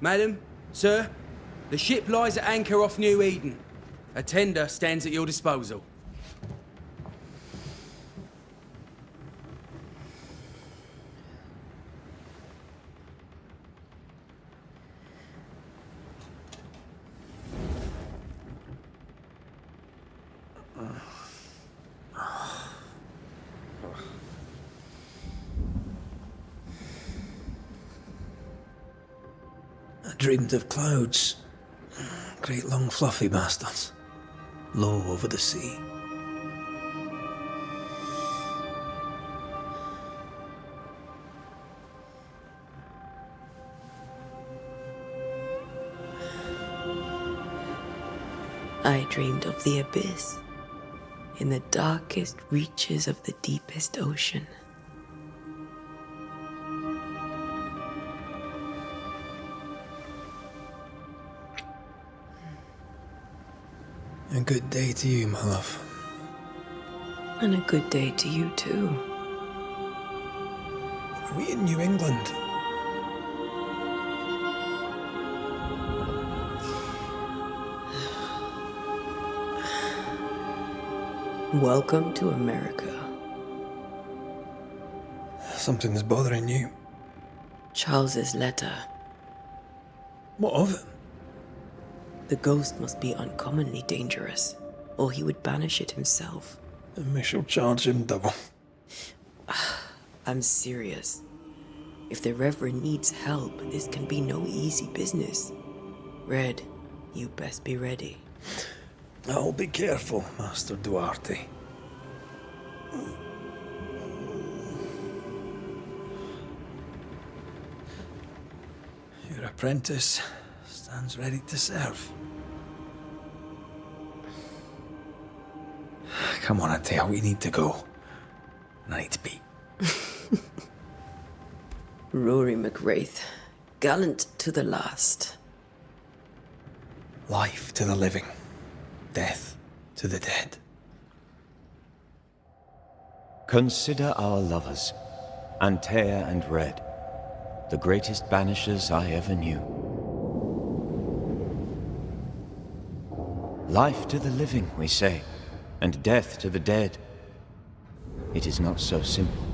Madam, sir, the ship lies at anchor off New Eden. A tender stands at your disposal. I dreamed of clouds. Great long fluffy bastards. Low over the sea. I dreamed of the abyss, in the darkest reaches of the deepest ocean. A good day to you, my love. And a good day to you too. Are we in New England? Welcome to America. Something's bothering you. Charles's letter. What of it? The ghost must be uncommonly dangerous, or he would banish it himself. And we shall charge him double. I'm serious. If the Reverend needs help, this can be no easy business. Red, you best be ready. I'll be careful, Master Duarte. Your apprentice stands ready to serve. Come on, Atea, we need to go. I need to be. Rory McWraith, gallant to the last. Life to the living, death to the dead. Consider our lovers, Antea and Red, the greatest banishers I ever knew. Life to the living, we say, and death to the dead. It is not so simple.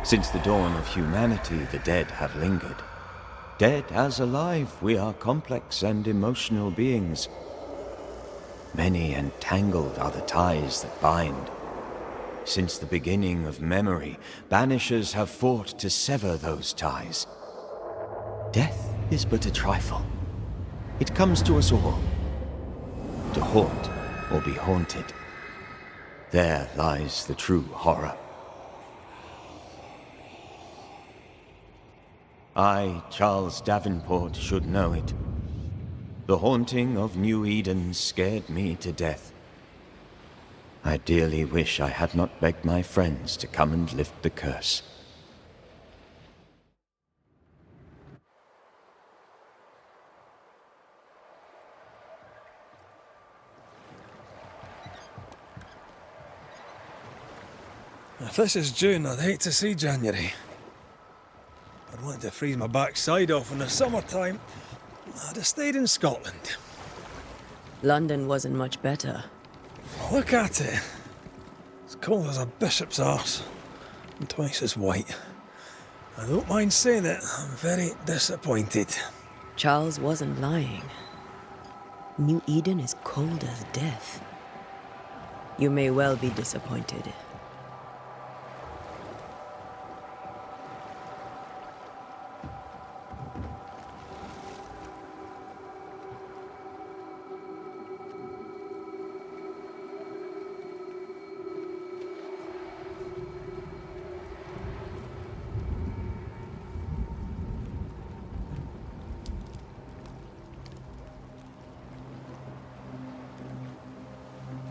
Since the dawn of humanity, the dead have lingered. Dead as alive, we are complex and emotional beings. Many and tangled are the ties that bind. Since the beginning of memory, banishers have fought to sever those ties. Death is but a trifle. It comes to us all. To haunt or be haunted. There lies the true horror. I, Charles Davenport, should know it. The haunting of New Eden scared me to death. I dearly wish I had not begged my friends to come and lift the curse. If this is June, I'd hate to see January. I'd want to freeze my backside off in the summertime. I'd have stayed in Scotland. London wasn't much better. Look at it. It's cold as a bishop's arse. And twice as white. I don't mind saying it, I'm very disappointed. Charles wasn't lying. New Eden is cold as death. You may well be disappointed.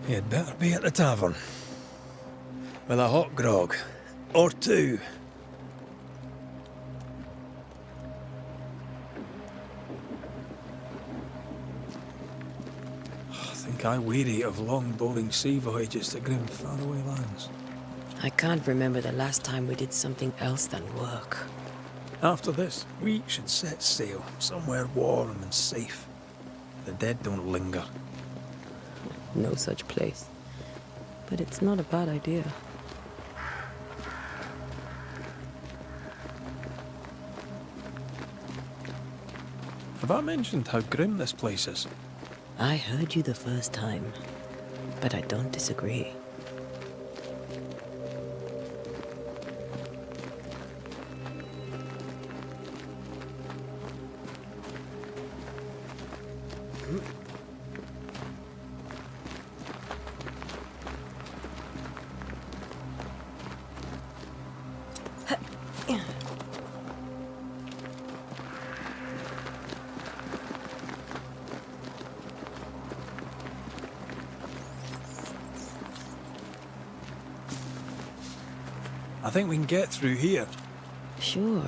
You'd better be at the tavern. With a hot grog. Or two. I think I weary of long, boring sea voyages to grim, faraway lands. I can't remember the last time we did something else than work. After this, we should set sail somewhere warm and safe. The dead don't linger. No such place. But it's not a bad idea. Have I mentioned how grim this place is? I heard you the first time, but I don't disagree. I think we can get through here. Sure.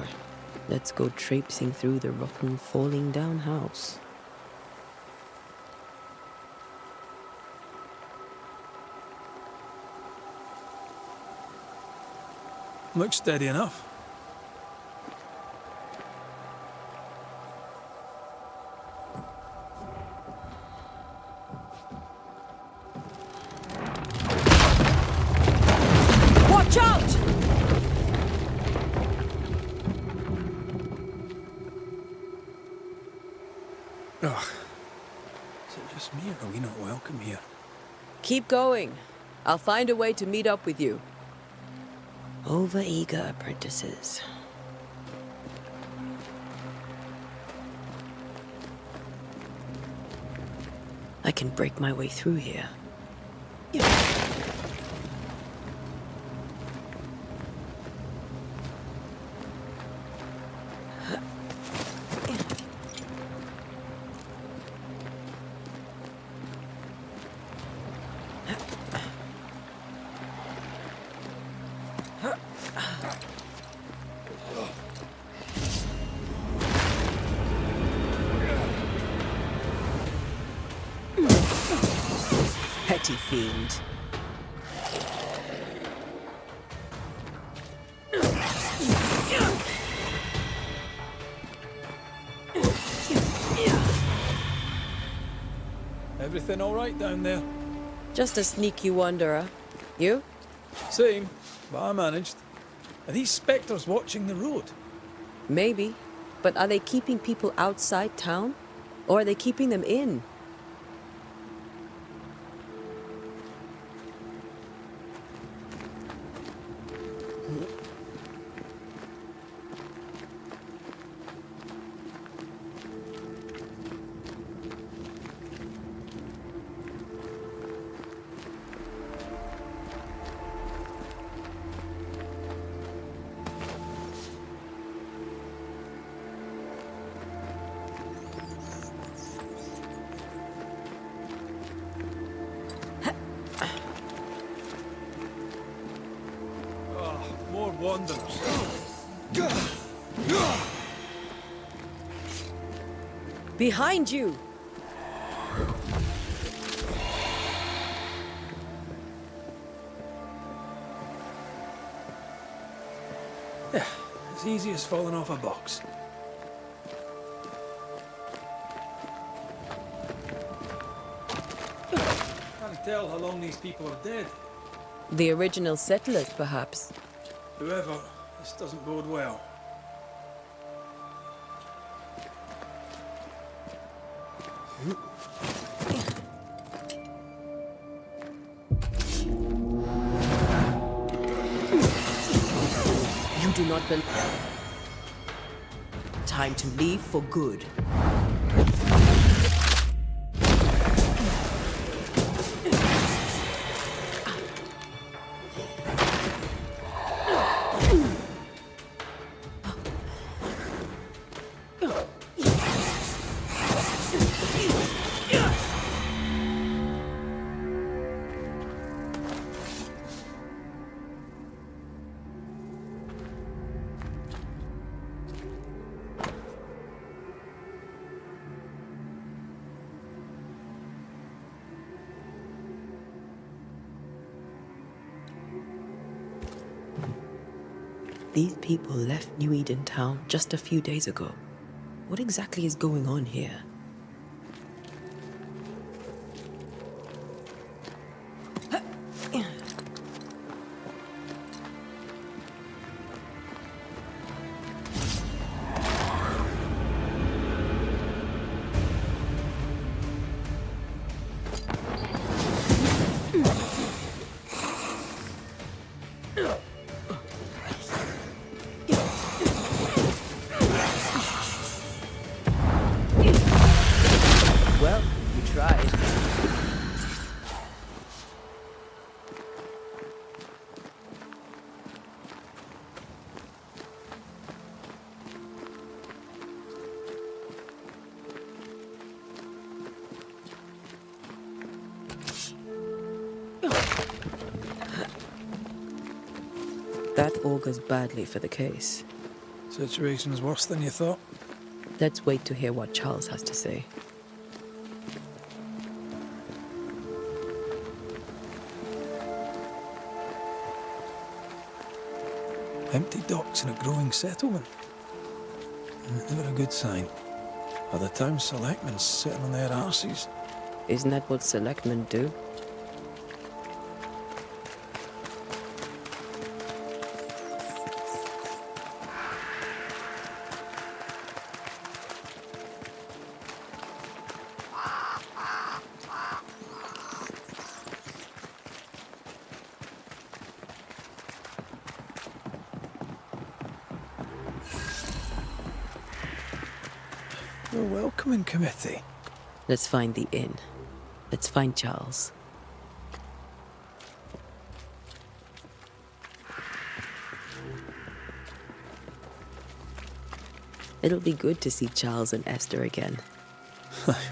Let's go traipsing through the rotten, falling down house. Looks steady enough. Watch out! Ugh. Is it just me or are we not welcome here? Keep going. I'll find a way to meet up with you. Over-eager apprentices. I can break my way through here. Petty fiend. Everything all right down there? Just a sneaky wanderer. You? Same, but I managed. Are these spectres watching the road? Maybe. But are they keeping people outside town? Or are they keeping them in? More wanderers. Behind you! Yeah, as easy as falling off a box. Can't tell how long these people are dead. The original settlers, perhaps. Whoever, this doesn't bode well. You do not believe. Time to leave for good. These people left New Eden Town just a few days ago. What exactly is going on here? Well, you tried. That augurs badly for the case. Situation's worse than you thought. Let's wait to hear what Charles has to say. Empty docks in a growing settlement. Never a good sign. Are the town selectmen sitting on their arses? Isn't that what selectmen do? The welcoming committee. Let's find the inn. Let's find Charles. It'll be good to see Charles and Esther again.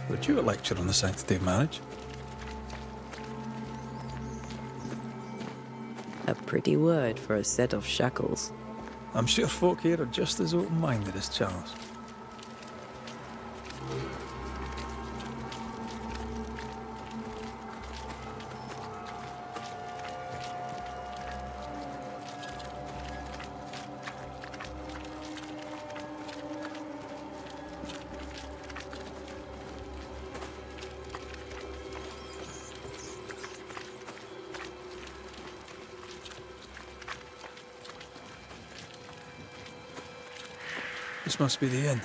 Would you a lecture on the sanctity of marriage? A pretty word for a set of shackles. I'm sure folk here are just as open-minded as Charles. This must be the inn.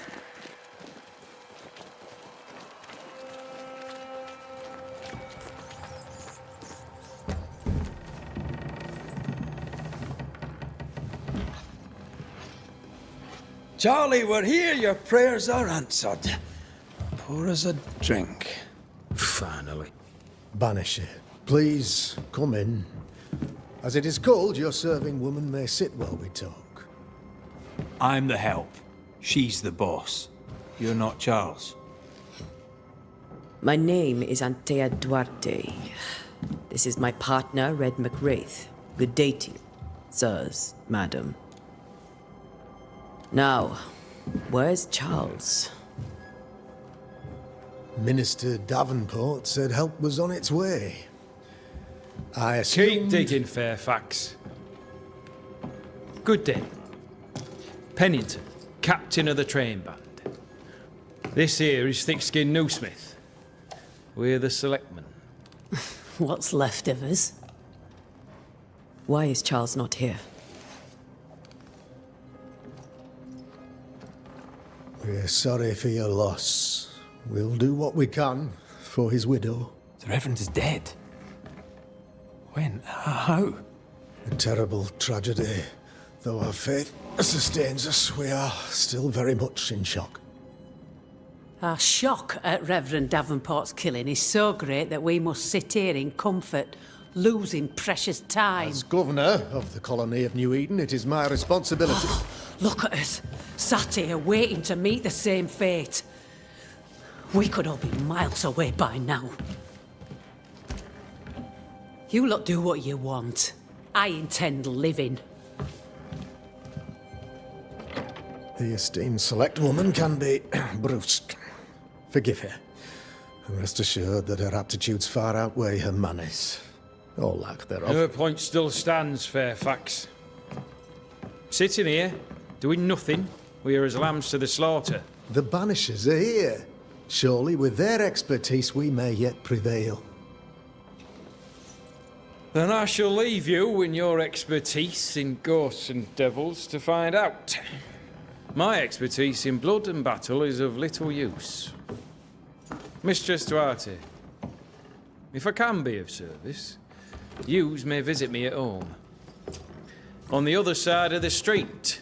Charlie, we're here. Your prayers are answered. Pour us a drink. Finally. Banisher, please come in. As it is cold, your serving woman may sit while we talk. I'm the help. She's the boss. You're not Charles. My name is Antea Duarte. This is my partner, Red McWraith. Good day to you, sirs, madam. Now, where's Charles? Minister Davenport said help was on its way. I Keep assumed... digging, Fairfax. Good day. Pennington, captain of the train band. This here is thick-skinned Newsmith. We're the selectmen. What's left of us? Why is Charles not here? We're sorry for your loss. We'll do what we can for his widow. The Reverend is dead. When? How? A terrible tragedy. Though our faith sustains us, we are still very much in shock. Our shock at Reverend Davenport's killing is so great that we must sit here in comfort, losing precious time. As governor of the colony of New Eden, it is my responsibility. Look at us, sat here waiting to meet the same fate. We could all be miles away by now. You lot do what you want. I intend living. The esteemed select woman can be brusque. Forgive her. And rest assured that her aptitudes far outweigh her manners. Or lack thereof. Her point still stands, Fairfax. Sitting here, doing nothing. We're as lambs to the slaughter. The Banishers are here. Surely with their expertise we may yet prevail. Then I shall leave you and your expertise in ghosts and devils to find out. My expertise in blood and battle is of little use. Mistress Duarte, if I can be of service, yous may visit me at home. On the other side of the street,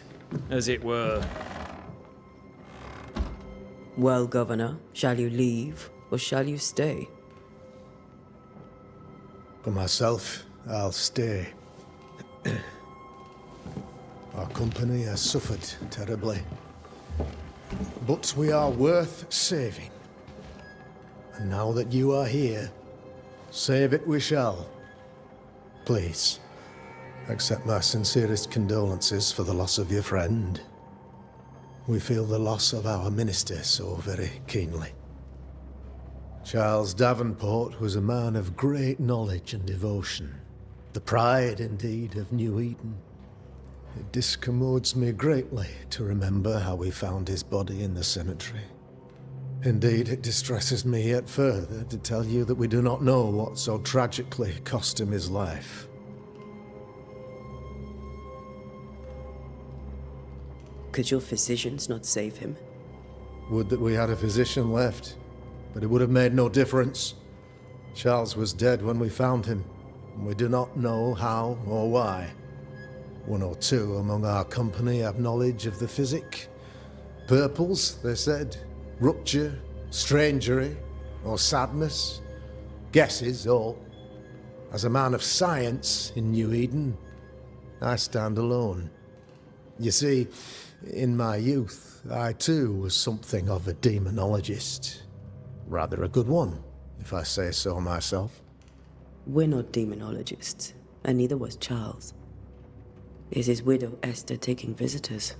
as it were. Well, Governor, shall you leave or shall you stay? For myself, I'll stay. Our company has suffered terribly. But we are worth saving. And now that you are here, save it we shall. Please, accept my sincerest condolences for the loss of your friend. We feel the loss of our minister so very keenly. Charles Davenport was a man of great knowledge and devotion. The pride, indeed, of New Eden. It discommodes me greatly to remember how we found his body in the cemetery. Indeed, it distresses me yet further to tell you that we do not know what so tragically cost him his life. Could your physicians not save him? Would that we had a physician left, but it would have made no difference. Charles was dead when we found him, and we do not know how or why. One or two among our company have knowledge of the physic. Purples, they said, rupture, strangery, or sadness. Guesses, all. As a man of science in New Eden, I stand alone. You see, in my youth, I too was something of a demonologist. Rather a good one, if I say so myself. We're not demonologists, and neither was Charles. Is his widow Esther taking visitors?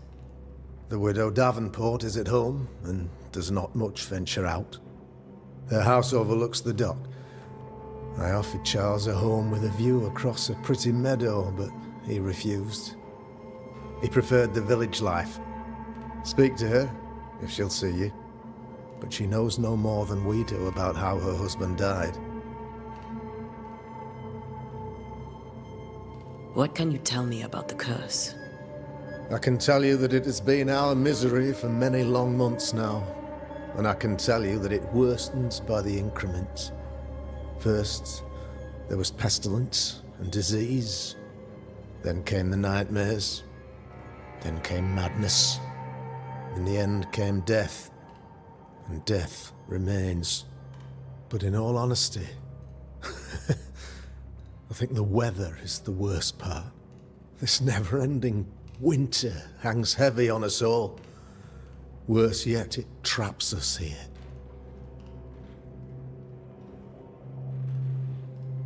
The widow Davenport is at home, and does not much venture out. Her house overlooks the dock. I offered Charles a home with a view across a pretty meadow, but he refused. He preferred the village life. Speak to her, if she'll see you. But she knows no more than we do about how her husband died. What can you tell me about the curse? I can tell you that it has been our misery for many long months now. And I can tell you that it worstens by the increment. First, there was pestilence and disease. Then came the nightmares. Then came madness. In the end came death. And death remains. But in all honesty, I think the weather is the worst part. This never-ending winter hangs heavy on us all. Worse yet, it traps us here.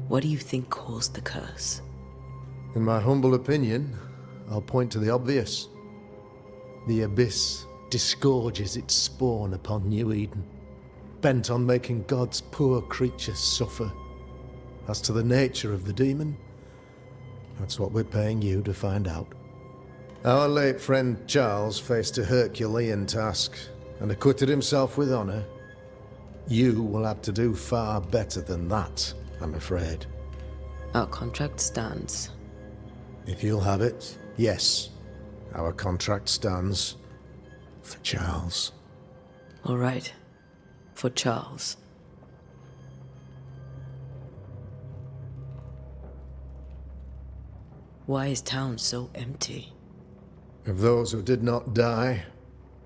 What do you think caused the curse? In my humble opinion, I'll point to the obvious. The abyss disgorges its spawn upon New Eden, bent on making God's poor creatures suffer. As to the nature of the demon, that's what we're paying you to find out. Our late friend Charles faced a Herculean task and acquitted himself with honor. You will have to do far better than that, I'm afraid. Our contract stands. If you'll have it, yes. Our contract stands for Charles. All right. For Charles. Why is town so empty? Of those who did not die,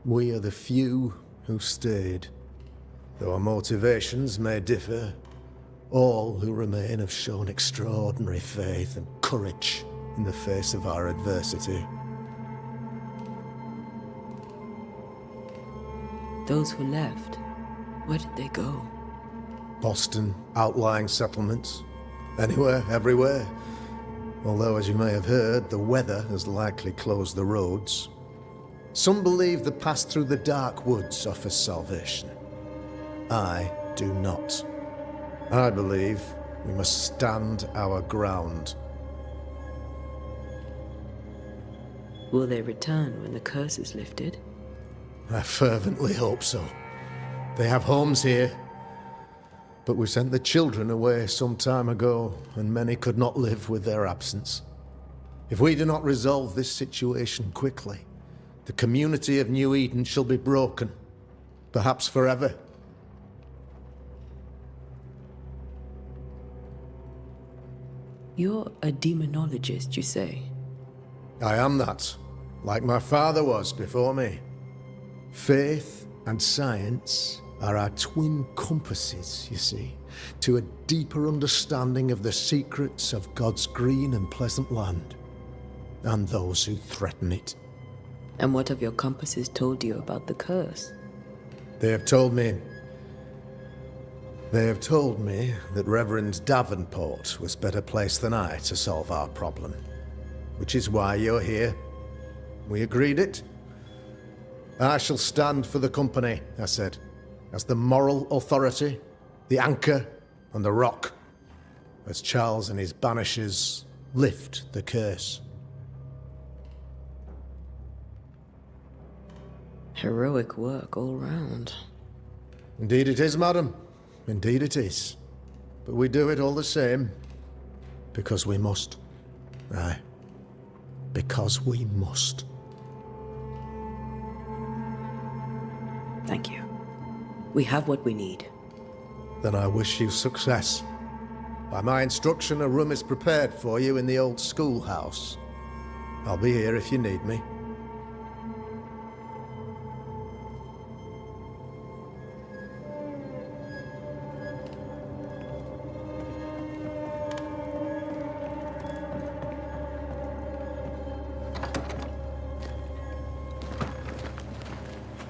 we are the few who stayed. Though our motivations may differ, all who remain have shown extraordinary faith and courage in the face of our adversity. Those who left, where did they go? Boston, outlying settlements. Anywhere, everywhere. Although, as you may have heard, the weather has likely closed the roads. Some believe the path through the dark woods offers salvation. I do not. I believe we must stand our ground. Will they return when the curse is lifted? I fervently hope so. They have homes here. But we sent the children away some time ago, and many could not live with their absence. If we do not resolve this situation quickly, the community of New Eden shall be broken, perhaps forever. You're a demonologist, you say? I am that, like my father was before me. Faith and science are our twin compasses, you see, to a deeper understanding of the secrets of God's green and pleasant land, and those who threaten it. And what have your compasses told you about the curse? They have told me that Reverend Davenport was better placed than I to solve our problem. Which is why you're here. We agreed it. I shall stand for the company, I said, as the moral authority, the anchor, and the rock, as Charles and his Banishers lift the curse. Heroic work all round. Indeed it is, madam. Indeed it is. But we do it all the same. Because we must. Aye. Because we must. Thank you. We have what we need. Then I wish you success. By my instruction, a room is prepared for you in the old schoolhouse. I'll be here if you need me.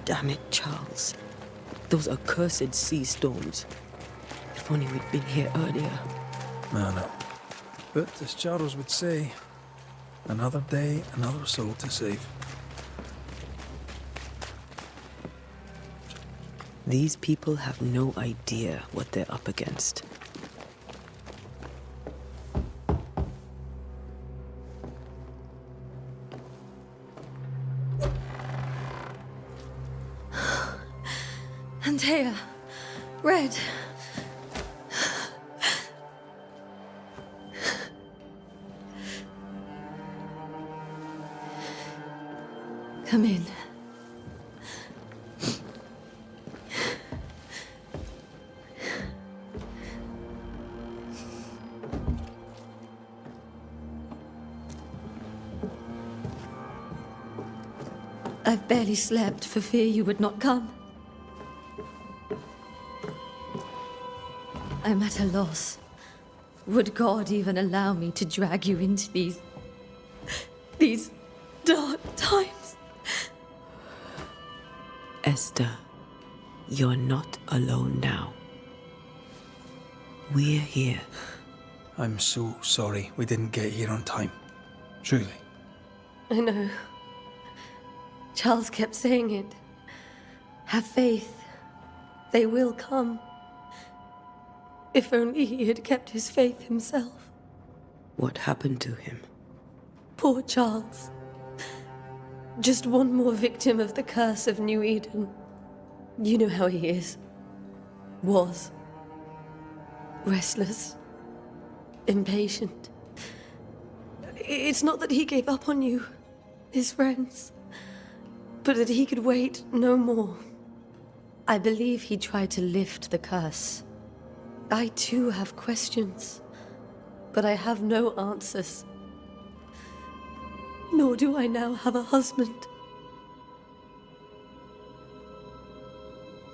Damn it, Charles. Those accursed sea storms. If only we'd been here earlier. I know. But as Charles would say, another day, another soul to save. These people have no idea what they're up against. Antea, Red. Come in. I've barely slept for fear you would not come. I'm at a loss. Would God even allow me to drag you into these dark times? Esther, you're not alone now. We're here. I'm so sorry we didn't get here on time. Truly. I know. Charles kept saying it. Have faith. They will come. If only he had kept his faith himself. What happened to him? Poor Charles. Just one more victim of the curse of New Eden. You know how he is. Was. Restless. Impatient. It's not that he gave up on you, his friends, but that he could wait no more. I believe he tried to lift the curse. I too have questions, but I have no answers. Nor do I now have a husband.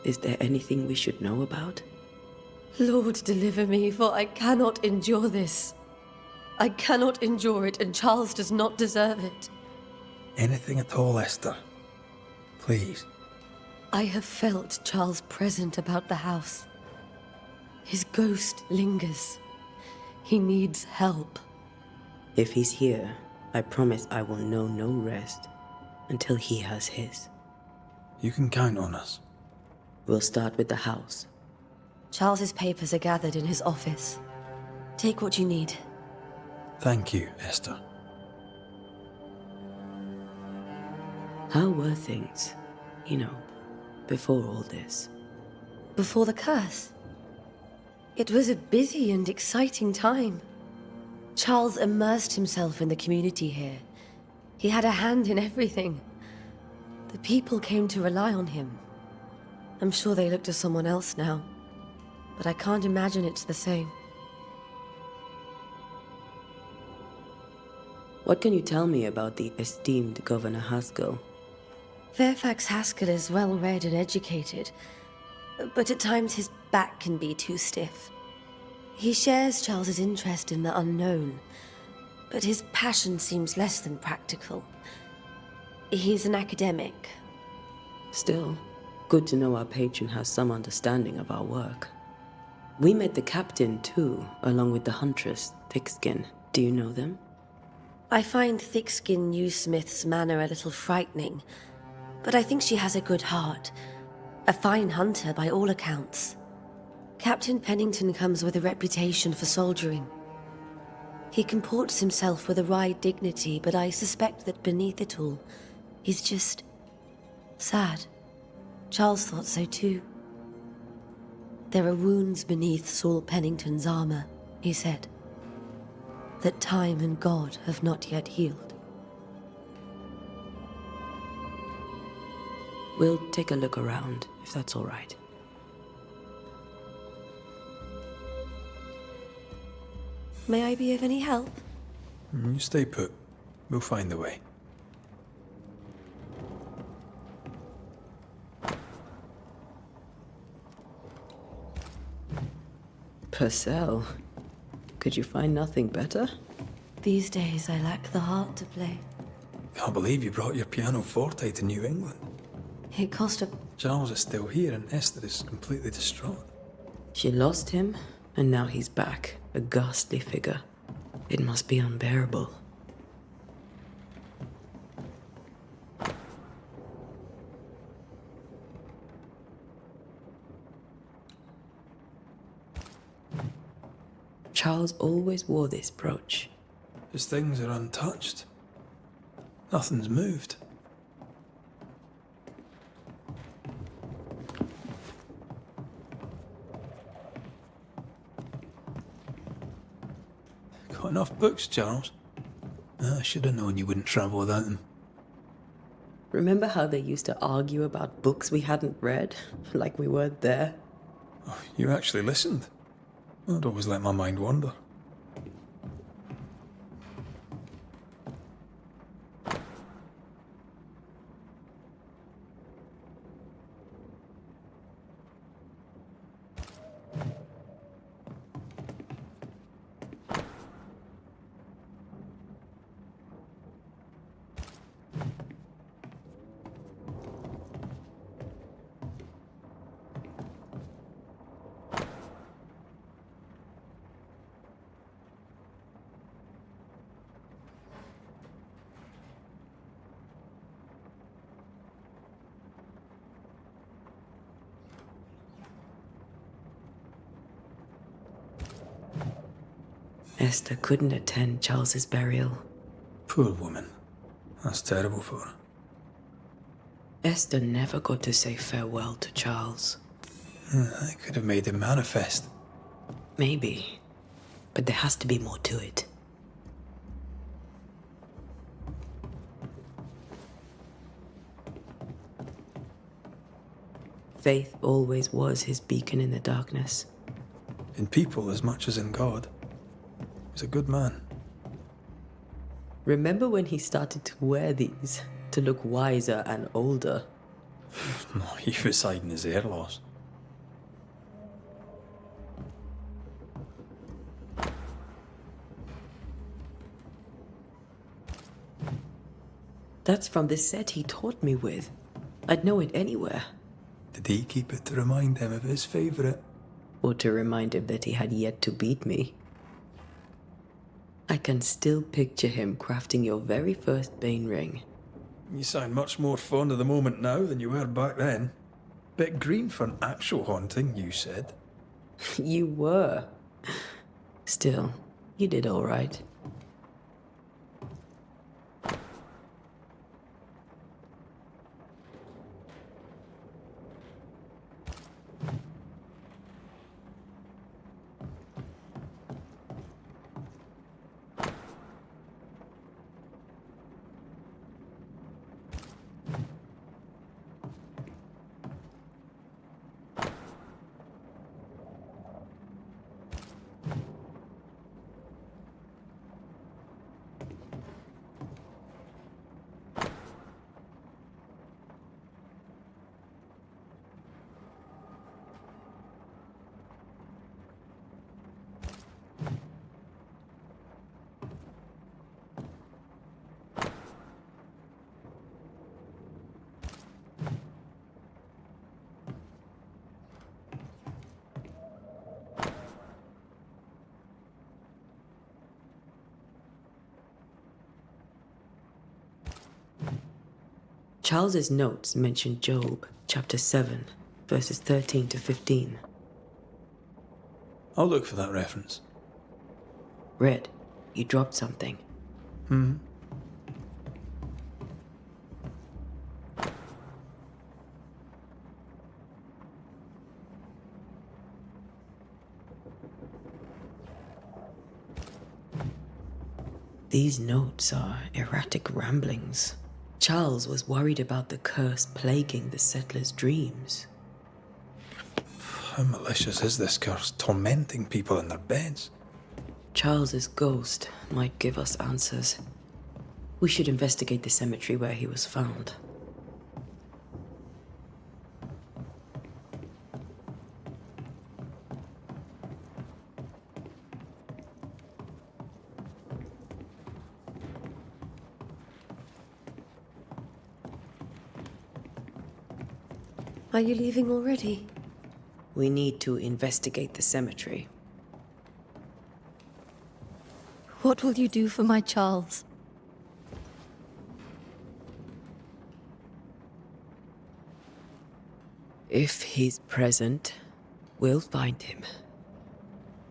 Is there anything we should know about? Lord, deliver me, for I cannot endure this. I cannot endure it, and Charles does not deserve it. Anything at all, Esther. Please. I have felt Charles present about the house. His ghost lingers. He needs help. If he's here, I promise I will know no rest until he has his. You can count on us. We'll start with the house. Charles's papers are gathered in his office. Take what you need. Thank you, Esther. How were things, you know, before all this? Before the curse. It was a busy and exciting time. Charles immersed himself in the community here. He had a hand in everything. The people came to rely on him. I'm sure they look to someone else now, but I can't imagine it's the same. What can you tell me about the esteemed Governor Haskell? Fairfax Haskell is well-read and educated, but at times his back can be too stiff. He shares Charles's interest in the unknown, but his passion seems less than practical. He's an academic. Still, good to know our patron has some understanding of our work. We met the captain too, along with the huntress, Thickskin. Do you know them? I find Thickskin Newsmith's manner a little frightening, but I think she has a good heart. A fine hunter by all accounts. Captain Pennington comes with a reputation for soldiering. He comports himself with a wry dignity, but I suspect that beneath it all, he's just sad. Charles thought so too. There are wounds beneath Saul Pennington's armor, he said, that time and God have not yet healed. We'll take a look around, if that's all right. May I be of any help? You stay put. We'll find the way. Purcell, could you find nothing better? These days I lack the heart to play. Can't believe you brought your pianoforte to New England. It cost a... Charles is still here and Esther is completely distraught. She lost him, and now he's back, a ghastly figure. It must be unbearable. Charles always wore this brooch. His things are untouched. Nothing's moved. Got enough books, Charles? I should have known you wouldn't travel without them. Remember how they used to argue about books we hadn't read? Like we weren't there? Oh, you actually listened. I'd always let my mind wander. Esther couldn't attend Charles's burial. Poor woman. That's terrible for her. Esther never got to say farewell to Charles. I could have made him manifest. Maybe, but there has to be more to it. Faith always was his beacon in the darkness. In people as much as in God. He's a good man. Remember when he started to wear these to look wiser and older? No, he was hiding his hair loss. That's from the set he taught me with. I'd know it anywhere. Did he keep it to remind him of his favourite? Or to remind him that he had yet to beat me. I can still picture him crafting your very first Bane ring. You sound much more fond of the moment now than you were back then. Bit green for an actual haunting, you said. You were. Still, you did all right. Charles's notes mention Job, chapter 7, verses 13 to 15. I'll look for that reference. Red, you dropped something. These notes are erratic ramblings. Charles was worried about the curse plaguing the settlers' dreams. How malicious is this curse, tormenting people in their beds? Charles's ghost might give us answers. We should investigate the cemetery where he was found. Are you leaving already? We need to investigate the cemetery. What will you do for my Charles? If he's present, we'll find him.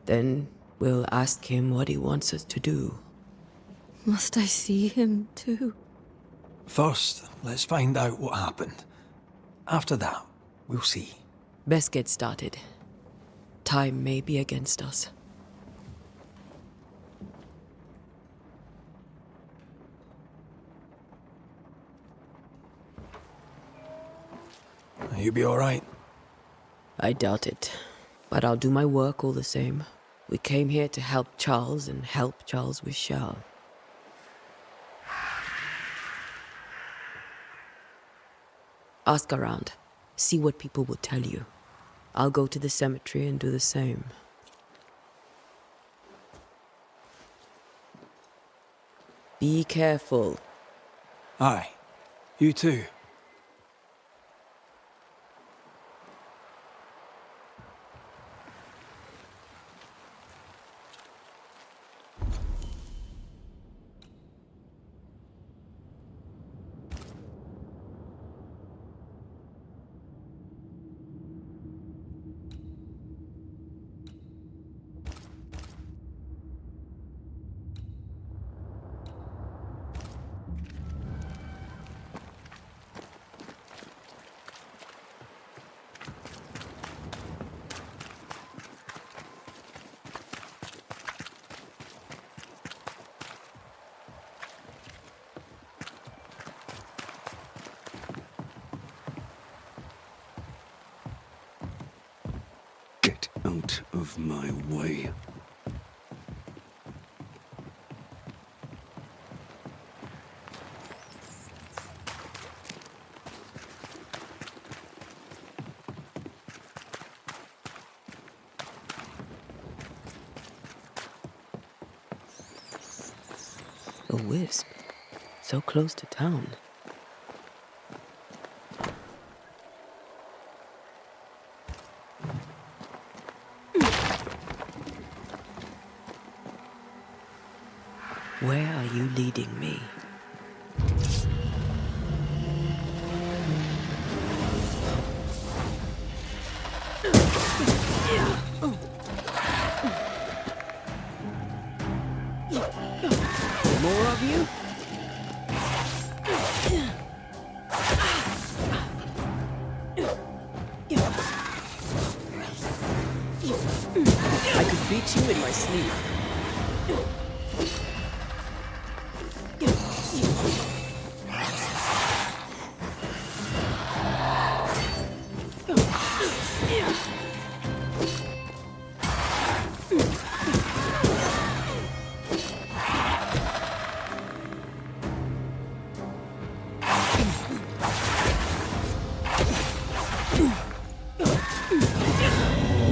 Then we'll ask him what he wants us to do. Must I see him too? First, let's find out what happened. After that, we'll see. Best get started. Time may be against us. You be all right? I doubt it, but I'll do my work all the same. We came here to help Charles and help Charles with Charles. Ask around. See what people will tell you. I'll go to the cemetery and do the same. Be careful. Aye. You too. Get out of my way. A wisp. So close to town. Where are you leading me? More of you? I could beat you in my sleep.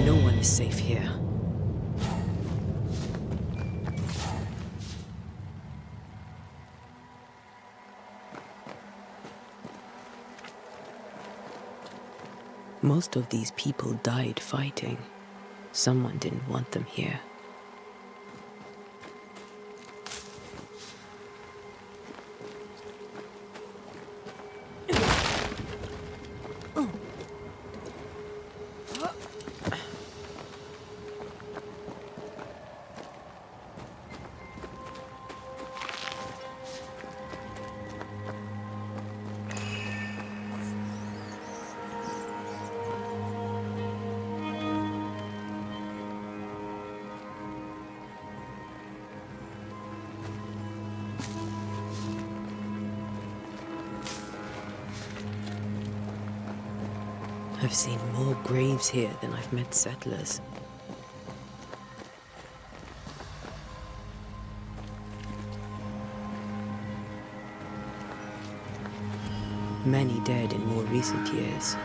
No one is safe here. Most of these people died fighting. Someone didn't want them here. I've seen more graves here than I've met settlers. Many dead in more recent years.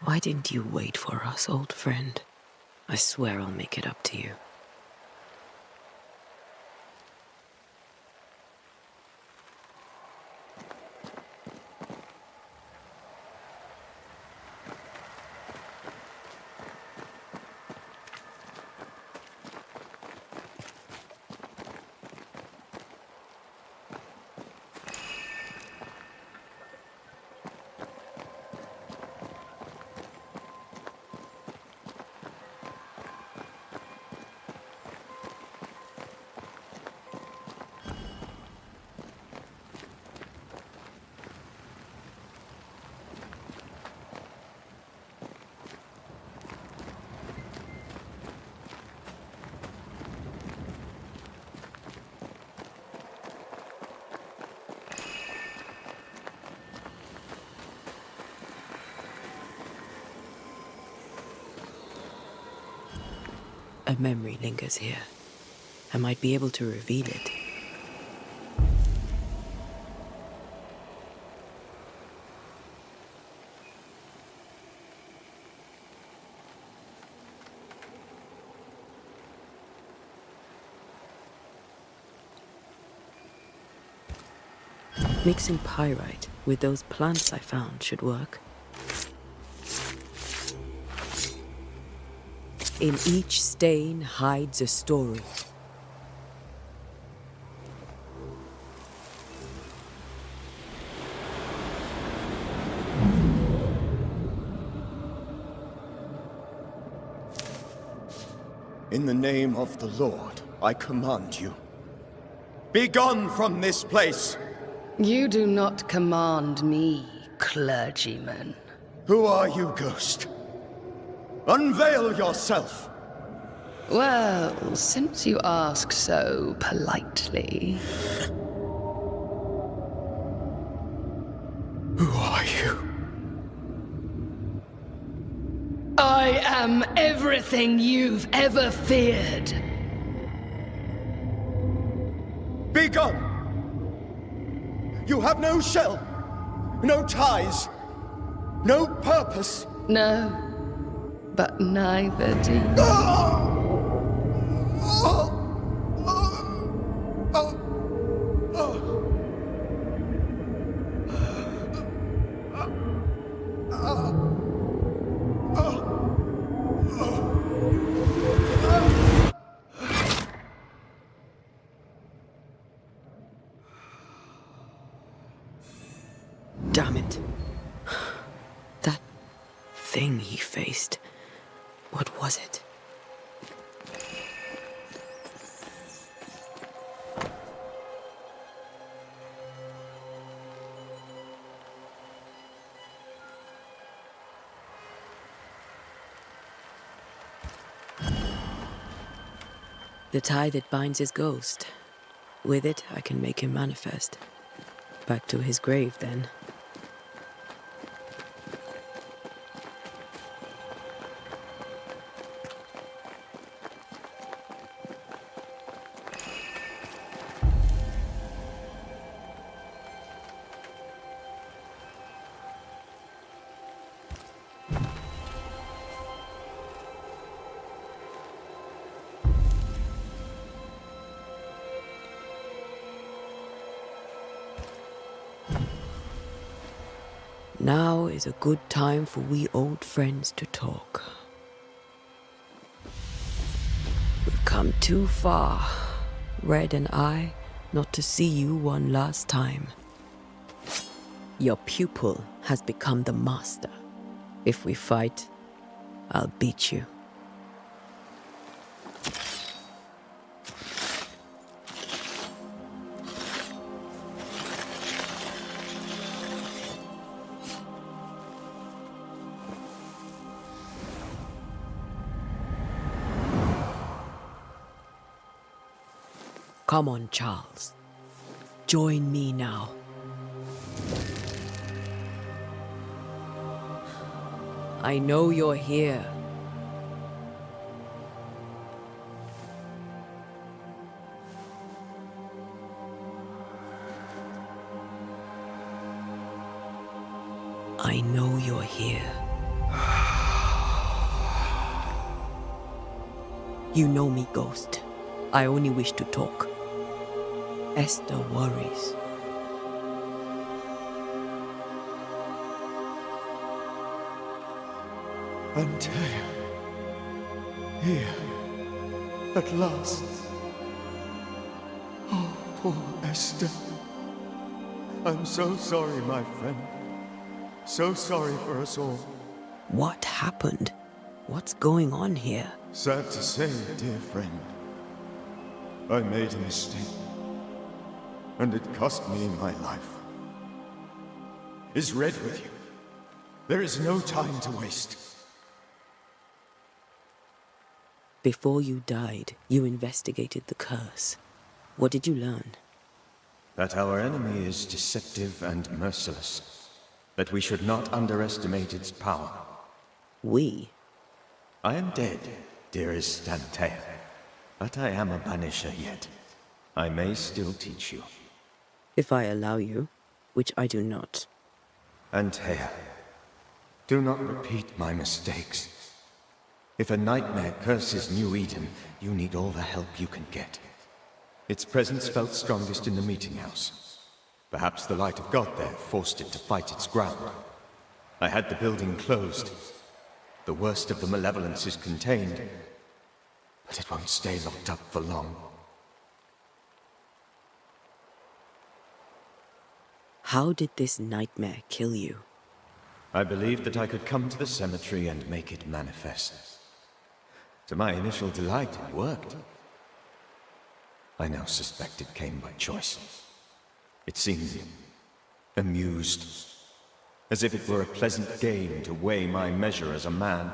Why didn't you wait for us, old friend? I swear I'll make it up to you. A memory lingers here. I might be able to reveal it. Mixing pyrite with those plants I found should work. In each stain hides a story. In the name of the Lord, I command you. Be gone from this place! You do not command me, clergyman. Who are you, ghost? Unveil yourself! Well, since you ask so politely... Who are you? I am everything you've ever feared. Be gone! You have no shell, no ties, no purpose. No, but neither do you. Damn it. That thing he faced. What was it? The tie that binds his ghost. With it, I can make him manifest. Back to his grave, then. Now is a good time for we old friends to talk. We've come too far, Red and I, not to see you one last time. Your pupil has become the master. If we fight, I'll beat you. Come on, Charles. Join me now. I know you're here. I know you're here. You know me, Ghost. I only wish to talk. Esther worries. Antea. Here. At last. Oh, poor Esther. I'm so sorry, my friend. So sorry for us all. What happened? What's going on here? Sad to say, dear friend. I made a mistake. And it cost me my life. Is Red with you? There is no time to waste. Before you died, you investigated the curse. What did you learn? That our enemy is deceptive and merciless. That we should not underestimate its power. We? I am dead, dearest Antea. But I am a Banisher yet. I may still teach you. If I allow you, which I do not. Antea, do not repeat my mistakes. If a nightmare curses New Eden, you need all the help you can get. Its presence felt strongest in the meeting house. Perhaps the light of God there forced it to fight its ground. I had the building closed. The worst of the malevolence is contained, but it won't stay locked up for long. How did this nightmare kill you? I believed that I could come to the cemetery and make it manifest. To my initial delight, it worked. I now suspect it came by choice. It seemed amused, as if it were a pleasant game to weigh my measure as a man.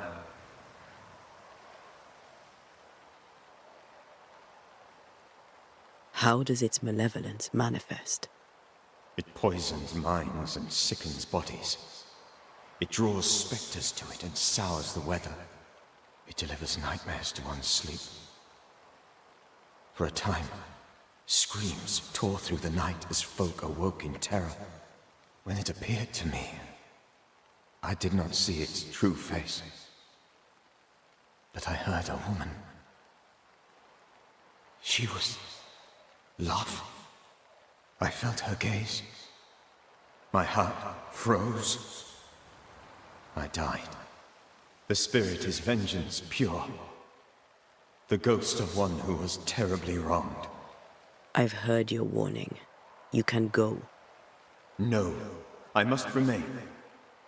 How does its malevolence manifest? It poisons minds and sickens bodies. It draws specters to it and sours the weather. It delivers nightmares to one's sleep. For a time, screams tore through the night as folk awoke in terror. When it appeared to me, I did not see its true face. But I heard a woman. She was love. I felt her gaze. My heart froze. I died. The spirit is vengeance pure. The ghost of one who was terribly wronged. I've heard your warning. You can go. No, I must remain.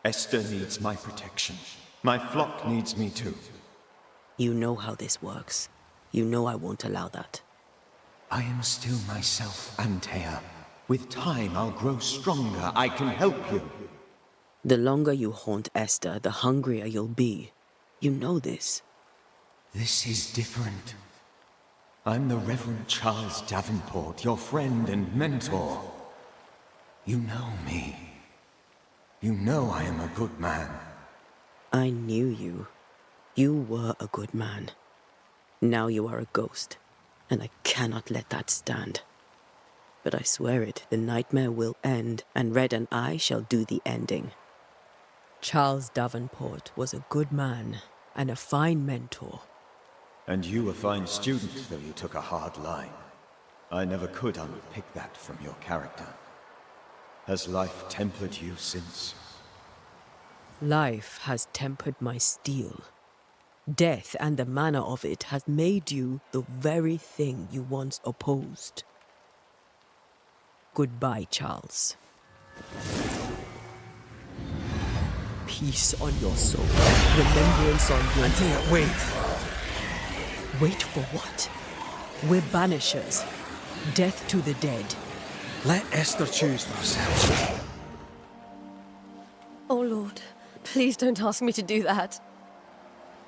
Esther needs my protection. My flock needs me too. You know how this works. You know I won't allow that. I am still myself, Antea. With time, I'll grow stronger. I can help you. The longer you haunt Esther, the hungrier you'll be. You know this. This is different. I'm the Reverend Charles Davenport, your friend and mentor. You know me. You know I am a good man. I knew you. You were a good man. Now you are a ghost, and I cannot let that stand. But I swear it, the nightmare will end, and Red and I shall do the ending. Charles Davenport was a good man, and a fine mentor. And you a fine student, though you took a hard line. I never could unpick that from your character. Has life tempered you since? Life has tempered my steel. Death and the manner of it has made you the very thing you once opposed. Goodbye, Charles. Peace on your soul. Remembrance on your... Antea, wait. Wait for what? We're banishers. Death to the dead. Let Esther choose for herself. Oh, Lord, please don't ask me to do that.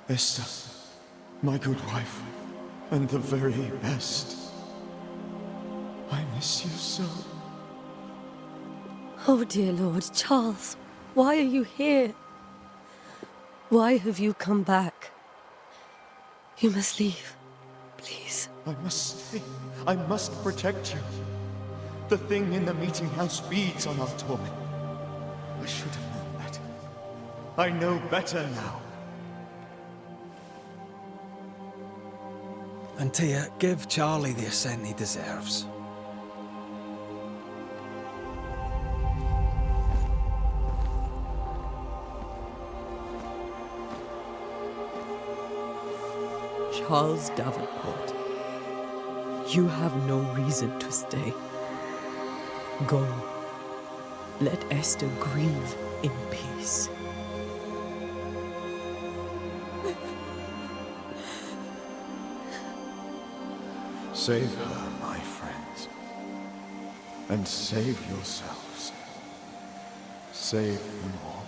Esther, my good wife, and the very best. I miss you so. Oh, dear Lord, Charles, why are you here? Why have you come back? You must leave, please. I must stay. I must protect you. The thing in the meeting house feeds on our torment. I should have known better. I know better now. Antea, give Charlie the ascent he deserves. Charles Davenport, you have no reason to stay. Go. Let Esther grieve in peace. Save her, my friends. And save yourselves. Save them all.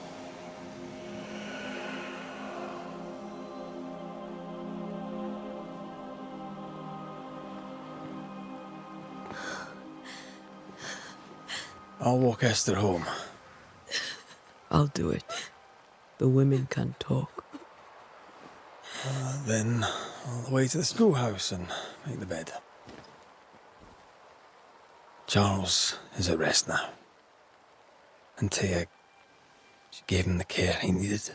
I'll walk Esther home. I'll do it. The women can talk. Then all the way to the schoolhouse and make the bed. Charles is at rest now. Antea, she gave him the care he needed.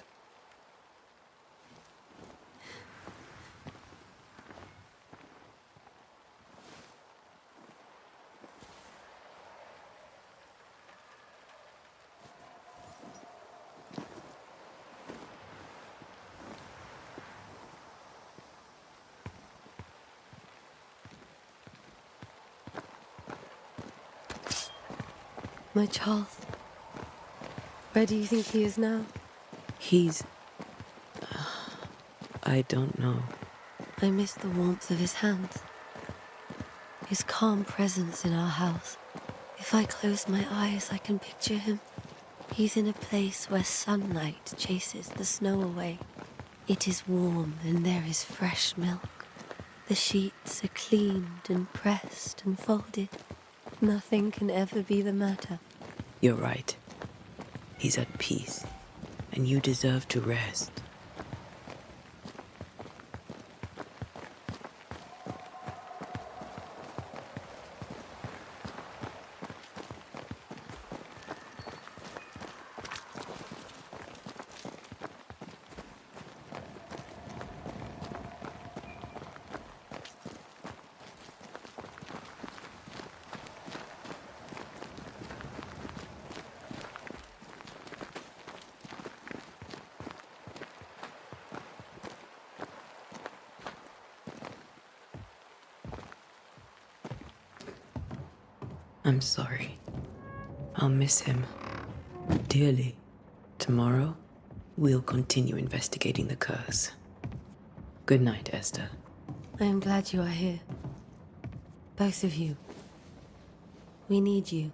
My Charles, where do you think he is now? He's... I don't know. I miss the warmth of his hands. His calm presence in our house. If I close my eyes, I can picture him. He's in a place where sunlight chases the snow away. It is warm and there is fresh milk. The sheets are cleaned and pressed and folded. Nothing can ever be the matter. You're right. He's at peace, and you deserve to rest. I'm sorry. I'll miss him dearly. Tomorrow, we'll continue investigating the curse. Good night, Esther. I am glad you are here. Both of you. We need you.